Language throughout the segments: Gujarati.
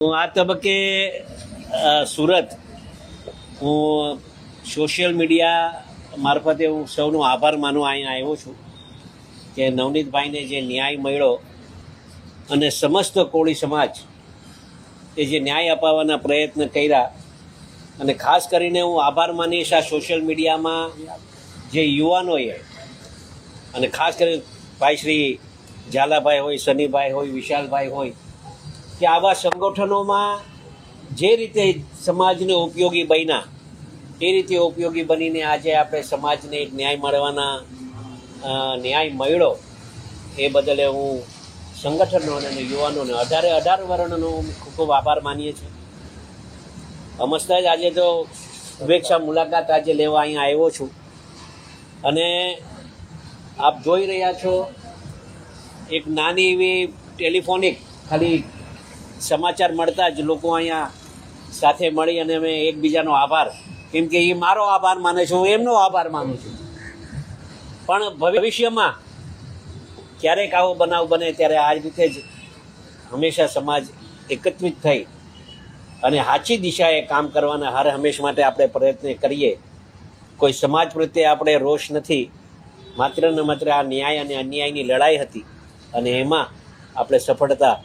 હું આ તબક્કે સુરત હું સોશિયલ મીડિયા મારફતે હું સૌનો આભાર માનવા અહીંયા આવ્યો છું કે નવનીતભાઈને જે ન્યાય મળ્યો અને સમસ્ત કોળી સમાજ એ જે ન્યાય અપાવવાના પ્રયત્ન કર્યા અને ખાસ કરીને હું આભાર માનીશ આ સોશિયલ મીડિયામાં જે યુવાનોએ અને ખાસ કરીને ભાઈ શ્રી ઝાલાભાઈ હોય, સનીભાઈ હોય, વિશાલભાઈ હોય કે આવા સંગઠનોમાં જે રીતે સમાજને ઉપયોગી બન્યા એ રીતે ઉપયોગી બનીને આજે આપણે સમાજને એક ન્યાય મળવાના ન્યાય મળ્યો એ બદલે હું સંગઠનોને અને યુવાનોને 18 વર્ણનો ખૂબ ખૂબ આભાર માનીએ છીએ. અમસ્ત જ આજે તો શુભેચ્છા મુલાકાત આજે લેવા અહીંયા આવ્યો છું અને આપ જોઈ રહ્યા છો એક નાની એવી ટેલિફોનિક ખાલી સમાચાર મળતા જ લોકો અહીંયા સાથે મળી અને અમે એકબીજાનો આભાર, કેમ કે એ મારો આભાર માને છે, હું એમનો આભાર માનું છું. પણ ભવિષ્યમાં ક્યારેક આવો બનાવ બને ત્યારે આ રીતે જ હંમેશા સમાજ એકત્રિત થઈ અને સાચી દિશાએ કામ કરવાના હર હંમેશ માટે આપણે પ્રયત્ન કરીએ. કોઈ સમાજ પ્રત્યે આપણે રોષ નથી, માત્ર ને માત્ર આ ન્યાય અને અન્યાયની લડાઈ હતી અને એમાં આપણે સફળતા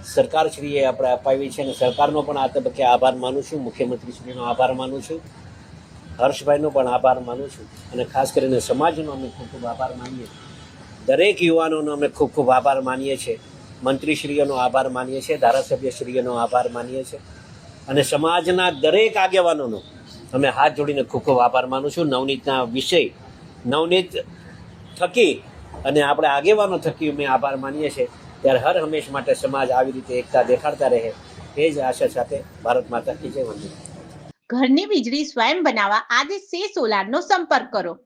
સરકારશ્રીએ આપણે અપાવી છે અને સરકારનો પણ આ તબક્કે આભાર માનું છું, મુખ્યમંત્રીશ્રીનો આભાર માનું છું, હર્ષભાઈનો પણ આભાર માનું છું અને ખાસ કરીને સમાજનો અમે ખૂબ ખૂબ આભાર માનીએ છીએ. દરેક યુવાનોનો અમે ખૂબ ખૂબ આભાર માનીએ છીએ, મંત્રીશ્રીઓનો આભાર માનીએ છીએ, ધારાસભ્યશ્રીઓનો આભાર માનીએ છીએ અને સમાજના દરેક આગેવાનોનો અમે હાથ જોડીને ખૂબ ખૂબ આભાર માનું છું. નવનીતના વિષય નવનીત થકી અને આપણે આગેવાનો થકી અમે આભાર માનીએ છીએ. ત્યારે હર હંમેશ માટે સમાજ આવી રીતે એકતા દેખાડતા રહે એ જ આશા સાથે ભારત માતા કી જય. વંદે. ઘરની વીજળી સ્વયં બનાવવા આદિ સે સોલારનો સંપર્ક કરો.